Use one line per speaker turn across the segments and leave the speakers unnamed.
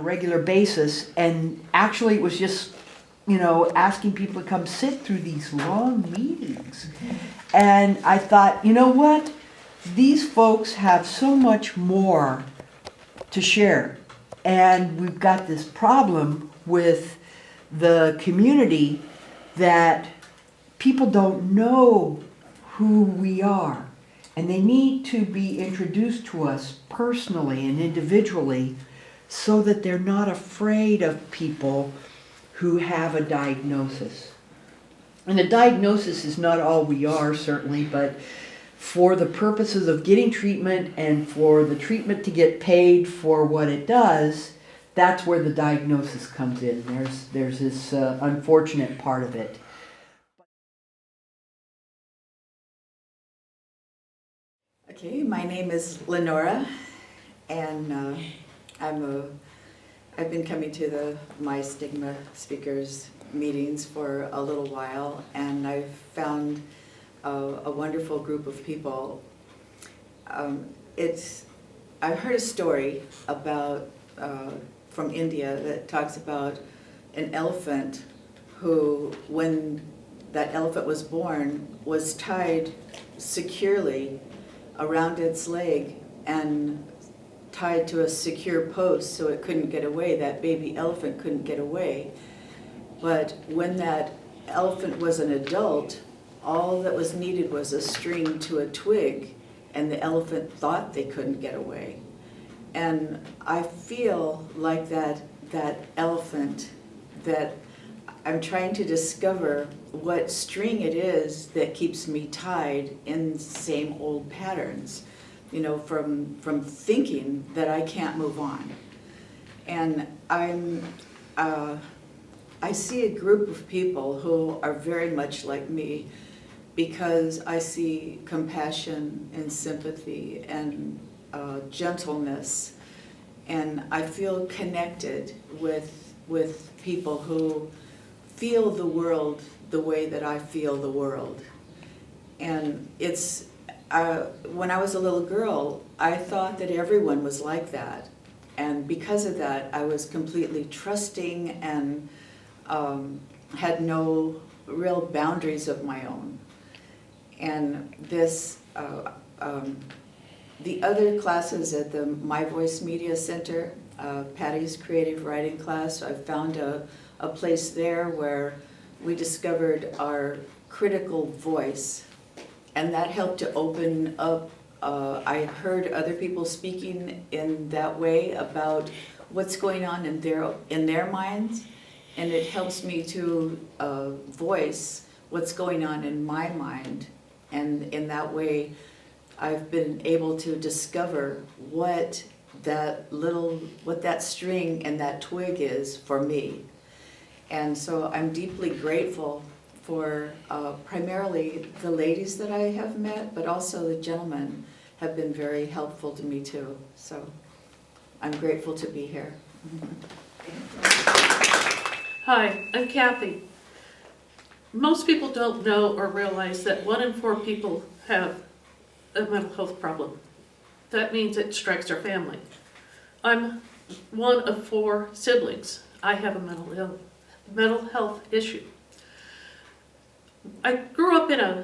regular basis, and actually it was just, asking people to come sit through these long meetings. And I thought, you know what? These folks have so much more to share. And we've got this problem with the community that people don't know who we are. And they need to be introduced to us personally and individually so that they're not afraid of people who have a diagnosis. And a diagnosis is not all we are, certainly, but for the purposes of getting treatment and for the treatment to get paid for what it does, that's where the diagnosis comes in. There's this unfortunate part of it.
Okay, my name is Lenora, and I've been coming to the My Stigma Speakers meetings for a little while, and I've found a wonderful group of people. I've heard a story about from India that talks about an elephant who, when that elephant was born, was tied securely around its leg and tied to a secure post so it couldn't get away. That baby elephant couldn't get away. But when that elephant was an adult, all that was needed was a string to a twig, and the elephant thought they couldn't get away. And I feel like that elephant, that I'm trying to discover what string it is that keeps me tied in same old patterns, from thinking that I can't move on. And I see a group of people who are very much like me, because I see compassion and sympathy and gentleness, and I feel connected with people who feel the world the way that I feel the world. And it's when I was a little girl, I thought that everyone was like that, and because of that I was completely trusting and had no real boundaries of my own. And this the other classes at the My Voice Media Center, Patty's creative writing class, I found a place there where we discovered our critical voice, and that helped to open up. I heard other people speaking in that way about what's going on in their minds, and it helps me to voice what's going on in my mind. And in that way, I've been able to discover what that string and that twig is for me. And so I'm deeply grateful for primarily the ladies that I have met, but also the gentlemen have been very helpful to me too. So I'm grateful to be here.
Hi, I'm Kathy. Most people don't know or realize that 1 in 4 people have a mental health problem. That means it strikes their family. I'm one of 4 siblings. I have a mental health issue. I grew up in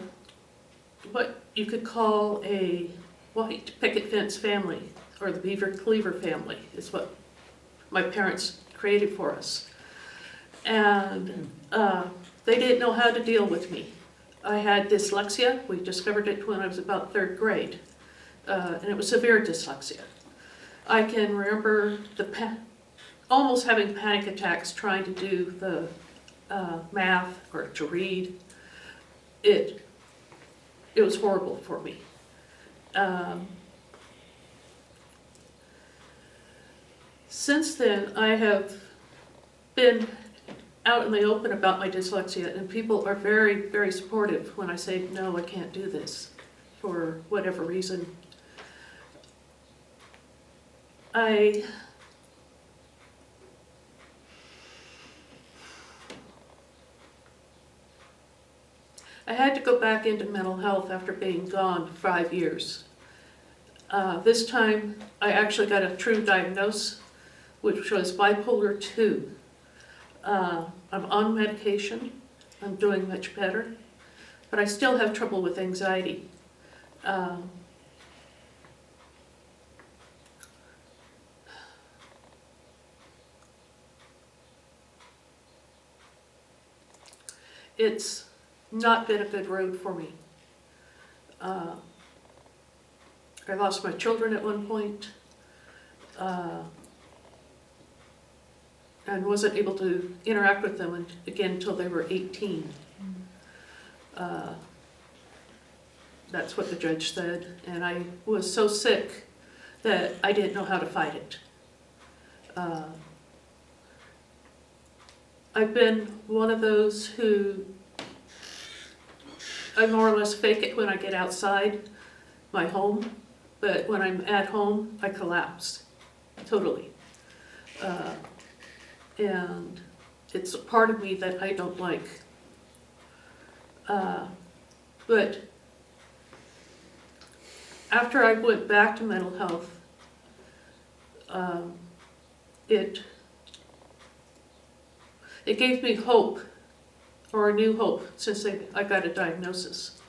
what you could call a white picket fence family, or the Beaver Cleaver family is what my parents created for us. And they didn't know how to deal with me. I had dyslexia. We discovered it when I was about 3rd grade, and it was severe dyslexia. I can remember almost having panic attacks trying to do the math or to read. It was horrible for me. Since then, I have been out in the open about my dyslexia, and people are very, very supportive when I say, no, I can't do this for whatever reason. I had to go back into mental health after being gone 5 years. This time I actually got a true diagnosis which was bipolar 2. I'm on medication. I'm doing much better, but I still have trouble with anxiety. It's not been a good road for me. I lost my children at one point, and wasn't able to interact with them again until they were 18. That's what the judge said, and I was so sick that I didn't know how to fight it. I've been one of those who I more or less fake it when I get outside my home, but when I'm at home, I collapse totally. And it's a part of me that I don't like. But after I went back to mental health, it gave me hope, or a new hope, since I got a diagnosis.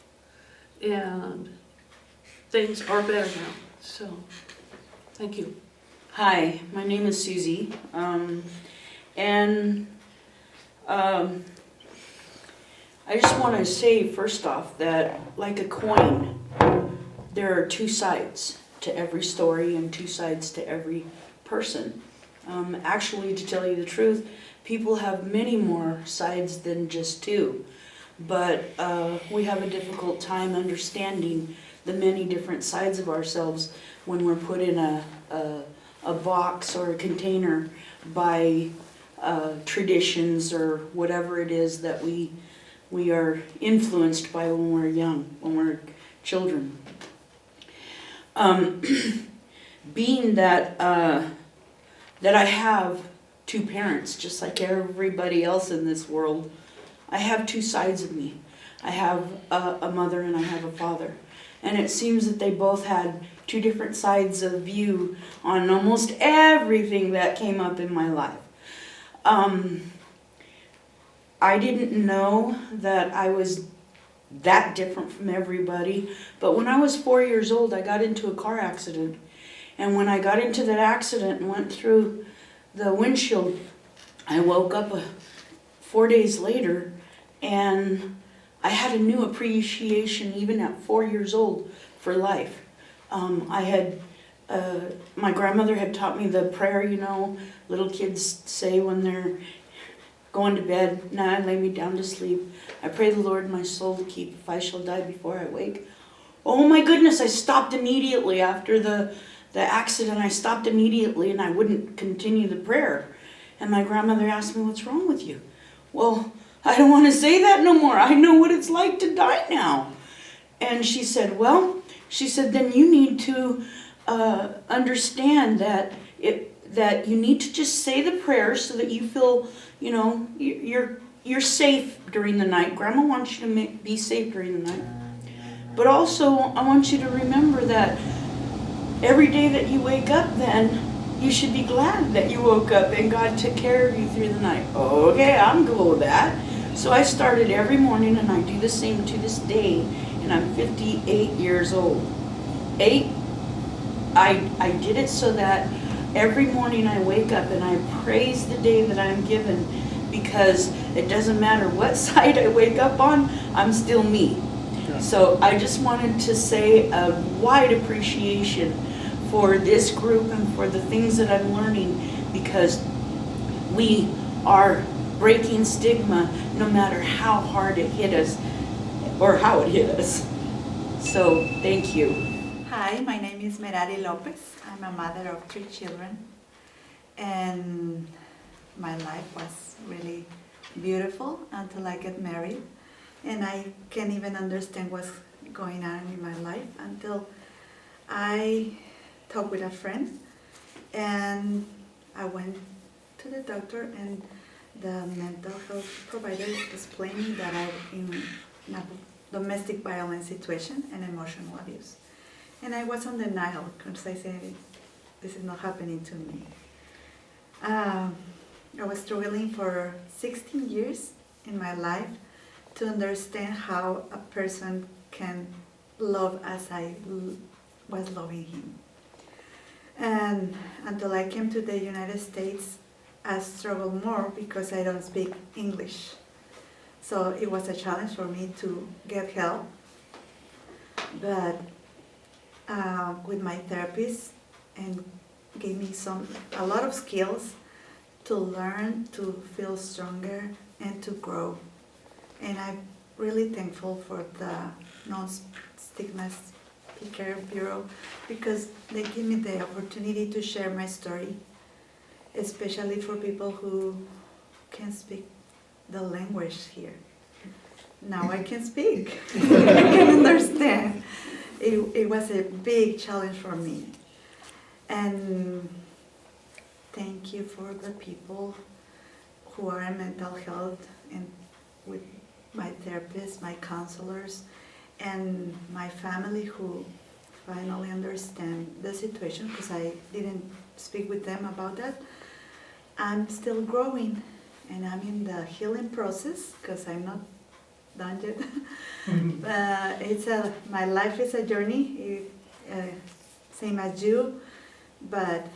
And things are better now, so thank you.
Hi, my name is Susie, and I just want to say first off that, like a coin, there are two sides to every story and two sides to every person. Actually, to tell you the truth, people have many more sides than just two, but we have a difficult time understanding the many different sides of ourselves when we're put in a box or a container by traditions or whatever it is that we are influenced by when we're young, when we're children. Being that that I have two parents, just like everybody else in this world, I have two sides of me. I have a mother and I have a father. And it seems that they both had two different sides of view on almost everything that came up in my life. I didn't know that I was that different from everybody, but when I was 4 years old, I got into a car accident. And when I got into that accident and went through the windshield, I woke up 4 days later and I had a new appreciation, even at 4 years old, for life. My grandmother had taught me the prayer, little kids say when they're going to bed. Now I lay me down to sleep. I pray the Lord my soul to keep, if I shall die before I wake. Oh my goodness, I stopped immediately after the accident. I stopped immediately and I wouldn't continue the prayer. And my grandmother asked me, "What's wrong with you?" Well, I don't want to say that no more. I know what it's like to die now. And she said, then you need to understand that you need to just say the prayer so that you feel, you're safe during the night. Grandma wants you to be safe during the night. But also, I want you to remember that every day that you wake up, then you should be glad that you woke up and God took care of you through the night. Okay, I'm cool with that. So I started every morning, and I do the same to this day, and I'm 58 years old. I did it so that every morning I wake up and I praise the day that I'm given, because it doesn't matter what side I wake up on, I'm still me. Yeah. So I just wanted to say a wide appreciation for this group and for the things that I'm learning, because we are breaking stigma no matter how hard it hit us or how it hit us. So thank you.
Hi, my name is Merari Lopez. I'm a mother of 3 children, and my life was really beautiful until I got married, and I can't even understand what's going on in my life until I talked with a friend, and I went to the doctor, and the mental health provider explained me that I'm in a domestic violence situation and emotional abuse. And I was on denial because I said, this is not happening to me. I was struggling for 16 years in my life to understand how a person can love as I was loving him. And until I came to the United States, I struggled more because I don't speak English. So it was a challenge for me to get help. But with my therapist, and gave me a lot of skills to learn, to feel stronger, and to grow. And I'm really thankful for the Non-Stigma Speaker Bureau because they give me the opportunity to share my story, especially for people who can't speak the language here. Now I can speak, I can understand. It was a big challenge for me. And thank you for the people who are in mental health and with my therapist, my counselors, and my family who finally understand the situation because I didn't speak with them about that. I'm still growing and I'm in the healing process because I'm not done yet. My life is a journey, same as you, but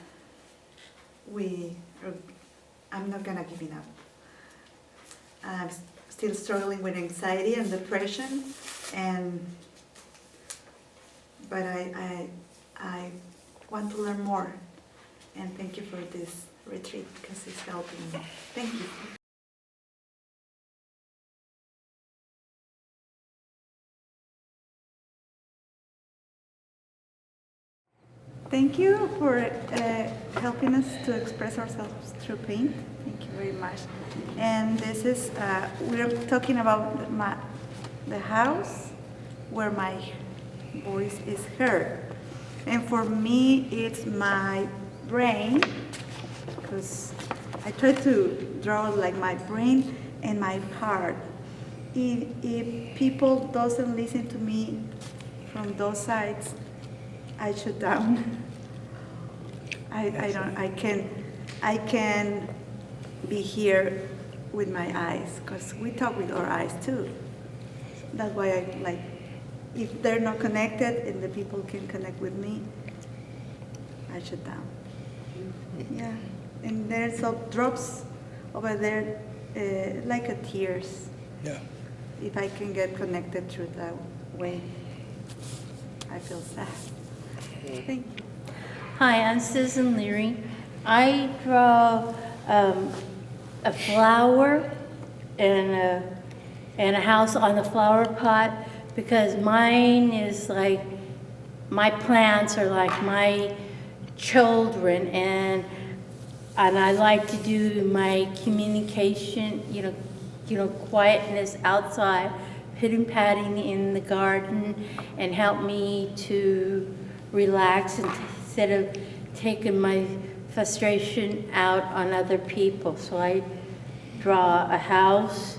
I'm not gonna give up. I'm still struggling with anxiety and depression, but I want to learn more. And thank you for this retreat because it's helping me. Thank you. Thank you for helping us to express ourselves through paint. Thank you very much. And this is, we're talking about the house where my voice is heard. And for me, it's my brain, because I try to draw like my brain and my heart. If people doesn't listen to me from those sides, I shut down. I can be here with my eyes, because we talk with our eyes too. That's why I like, if they're not connected and the people can connect with me, I shut down. Yeah, and there's some drops over there, like a tears.
Yeah.
If I can get connected through that way, I feel sad. Thank you.
Hi, I'm Susan Leary. I draw a flower and a house on the flower pot because mine is like, my plants are like my children, and I like to do my communication, quietness outside, patting in the garden, and help me to relax instead of taking my frustration out on other people. So I draw a house,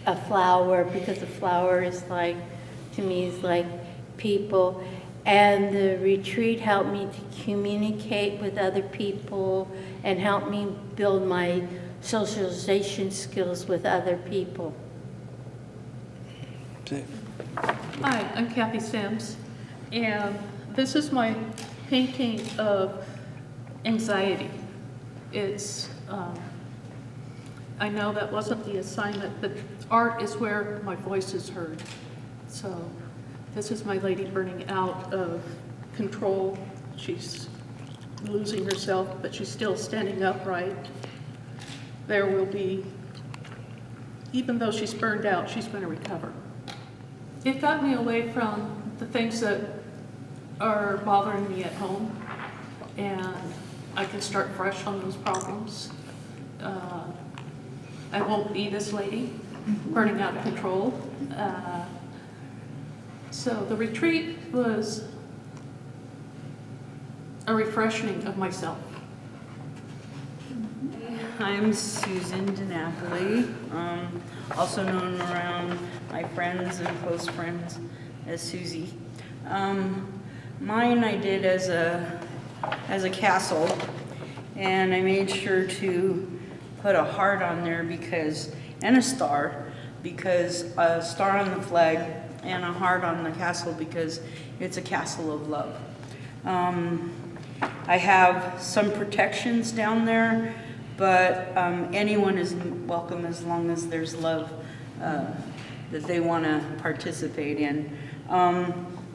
a flower, because a flower is like, to me, is like people. And the retreat helped me to communicate with other people and help me build my socialization skills with other people.
Hi, I'm Kathy Sims, and this is my painting of anxiety. It's, I know that wasn't the assignment, but art is where my voice is heard. So this is my lady burning out of control. She's losing herself, but she's still standing upright. There will be, even though she's burned out, she's going to recover. It got me away from the things that are bothering me at home, and I can start fresh on those problems. I won't be this lady burning out of control. So the retreat was a refreshing of myself.
I'm Susan DiNapoli, also known around my friends and close friends as Susie. Mine I did as a castle, and I made sure to put a heart on there and a star, because a star on the flag and a heart on the castle because it's a castle of love. I have some protections down there, but anyone is welcome as long as there's love that they want to participate in.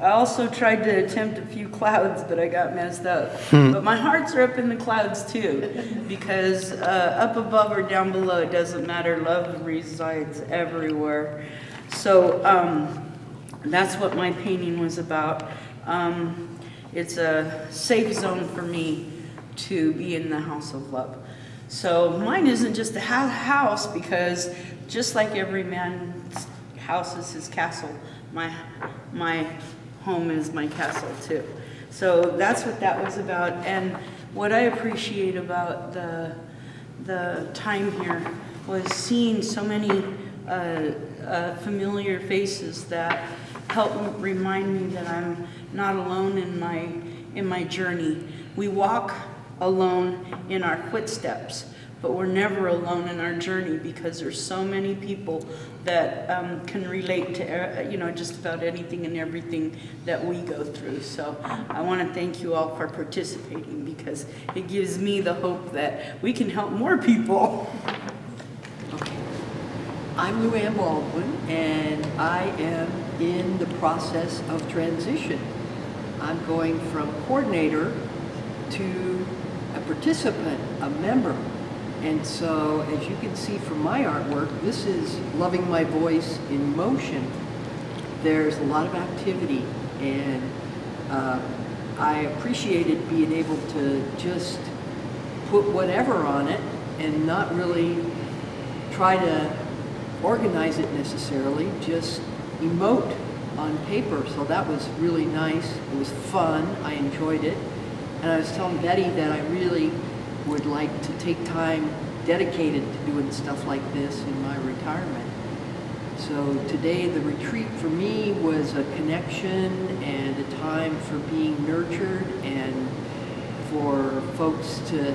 I also tried to attempt a few clouds, but I got messed up. But my hearts are up in the clouds too, because up above or down below, it doesn't matter. Love resides everywhere. So that's what my painting was about. It's a safe zone for me to be in the house of love. So mine isn't just a house, because just like every man's house is his castle, my home is my castle too. So that's what that was about. And what I appreciate about the time here was seeing so many familiar faces that help remind me that I'm not alone in my journey. We walk alone in our footsteps, but we're never alone in our journey, because there's so many people that can relate to just about anything and everything that we go through. So I want to thank you all for participating, because it gives me the hope that we can help more people.
Okay. I'm Lou Ann Baldwin, and I am in the process of transition. I'm going from coordinator to a participant, a member. And so, as you can see from my artwork, this is Loving My Voice in motion. There's a lot of activity, and I appreciated being able to just put whatever on it and not really try to organize it necessarily, just emote on paper. So that was really nice. It was fun. I enjoyed it. And I was telling Betty that I really would like to take time dedicated to doing stuff like this in my retirement. So today the retreat for me was a connection and a time for being nurtured, and for folks to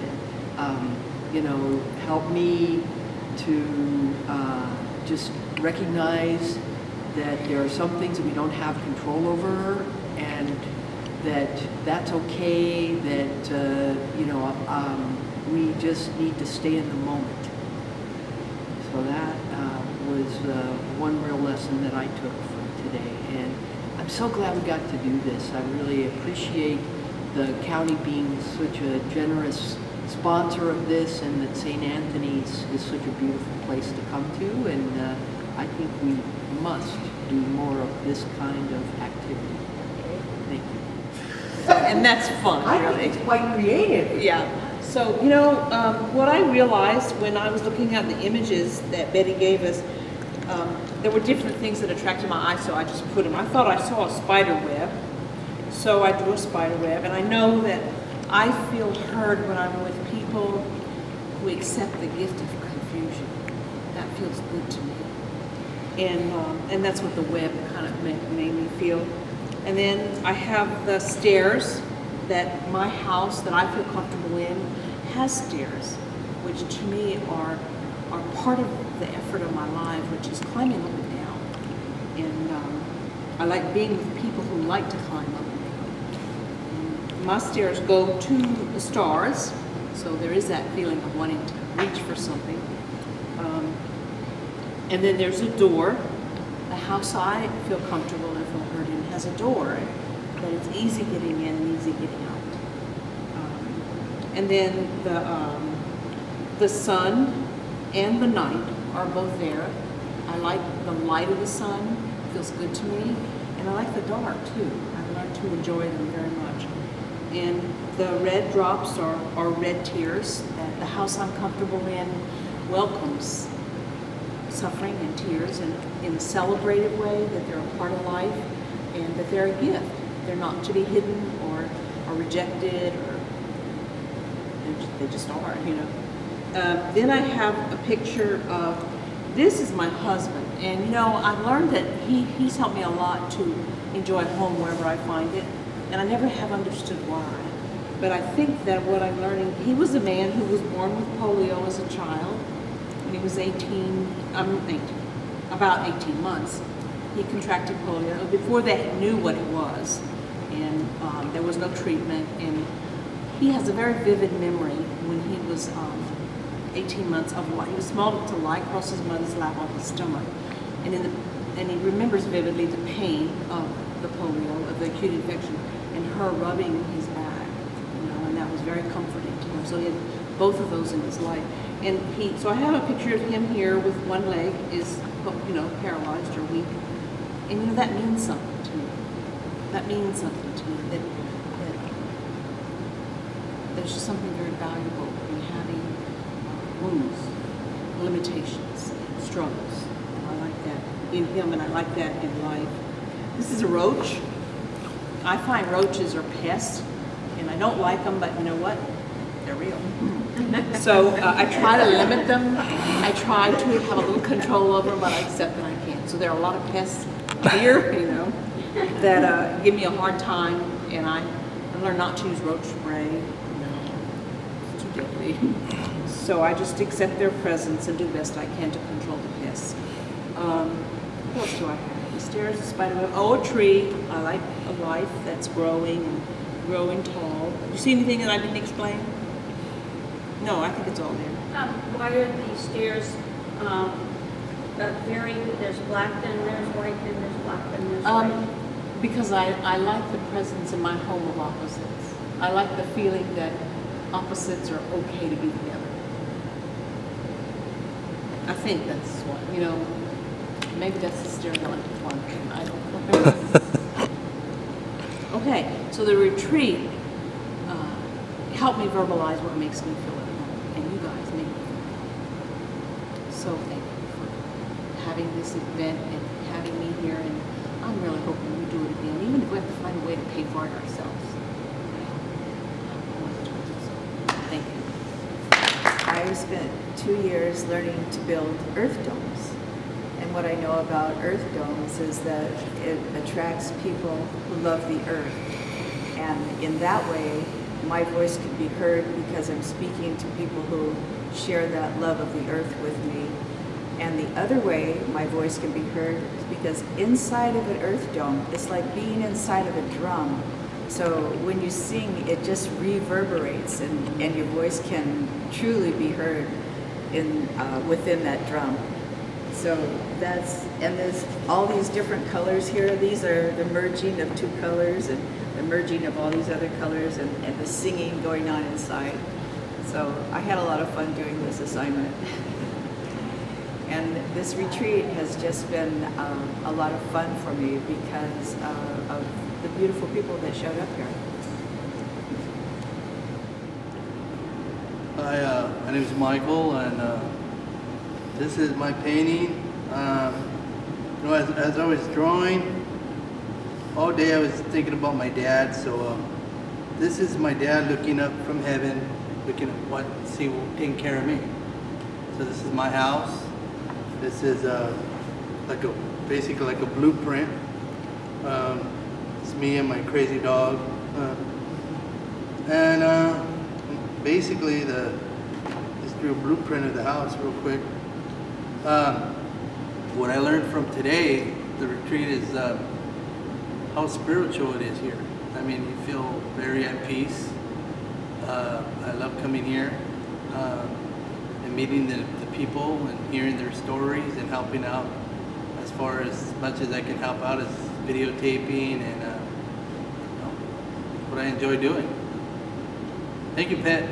help me to just recognize that there are some things that we don't have control over, and that's okay, that we just need to stay in the moment. So that was one real lesson that I took from today, and I'm so glad we got to do this. I really appreciate the county being such a generous sponsor of this, and that St. Anthony's is such a beautiful place to come to, and I think we must do more of this kind of activity. Thank you.
And that's fun,
I
really.
think it's quite creative.
Yeah. So, what I realized when I was looking at the images that Betty gave us, there were different things that attracted my eye, so I just put them. I thought I saw a spider web, so I drew a spider web. And I know that I feel heard when I'm with people who accept the gift of confusion. That feels good to me. And that's what the web kind of made me feel. And then I have the stairs that my house that I feel comfortable in has stairs, which to me are part of the effort of my life, which is climbing up and down. And I like being with people who like to climb up and down. And my stairs go to the stars, so there is that feeling of wanting to reach for something. And then there's a door. The house I feel comfortable and feel heard in has a door, that it's easy getting in and easy getting out. And then the sun and the night are both there. I like the light of the sun, feels good to me, and I like the dark too. I've learned to enjoy them very much. And the red drops are red tears that the house I'm comfortable in welcomes suffering and tears, and in a celebrative way, that they're a part of life and that they're a gift. They're not to be hidden or rejected, or they just are, Then I have a picture of, this is my husband, and I've learned that he's helped me a lot to enjoy home wherever I find it, and I never have understood why. But I think that what I'm learning, he was a man who was born with polio as a child. When he was 18, about 18 months, he contracted polio. Before they knew what it was, and there was no treatment. And he has a very vivid memory when he was 18 months of he was small to lie across his mother's lap on his stomach, and he remembers vividly the pain of the polio, of the acute infection, and her rubbing his back, and that was very comforting to him. So he had both of those in his life. And so I have a picture of him here with one leg is, paralyzed or weak. And that means something to me. That means something to me, that there's just something very valuable in having wounds, limitations, struggles. I like that in him, and I like that in life. This is a roach. I find roaches are pests, and I don't like them, but you know what? They're real. So I try to limit them. I try to have a little control over them, but I accept that I can't. So there are a lot of pests here, that give me a hard time, and I learned not to use roach spray. It's too deadly. So I just accept their presence and do the best I can to control the pests. What else do I have? The stairs, the spiderweb. Oh, a tree. I like a life that's growing tall. You see anything that I didn't explain? No, I think it's all there.
Why are the stairs varying? There's black, then there's white, then there's black, then there's white.
Because I like the presence in my home of opposites. I like the feeling that opposites are okay to be together. I think that's what, maybe that's the stereotypical one. I don't know. Okay, so the retreat helped me verbalize what makes me feel at home, and you guys make me feel at home. So thank you for having this event and having me here, and I'm really hoping we do it again, even if we have to find a way to pay for it ourselves. Thank you.
I spent 2 years learning to build earth domes. And what I know about earth domes is that it attracts people who love the earth. And in that way, my voice can be heard because I'm speaking to people who share that love of the earth with me. And the other way my voice can be heard is because inside of an earth dome, it's like being inside of a drum. So when you sing, it just reverberates, and your voice can truly be heard within that drum. So and there's all these different colors here. These are the merging of two colors and the merging of all these other colors and the singing going on inside. So I had a lot of fun doing this assignment. And this retreat has just been a lot of fun for me because of the beautiful people that showed up here.
Hi, my name is Michael, and this is my painting. As I was drawing, all day I was thinking about my dad. So this is my dad looking up from heaven, looking at taking care of me. So this is my house. This is basically like a blueprint. It's me and my crazy dog, and basically just do a blueprint of the house real quick. What I learned from today, the retreat, is how spiritual it is here. I mean, you feel very at peace. I love coming here and meeting the people and hearing their stories and helping out as much as I can help out as videotaping and what I enjoy doing. Thank you, Pet.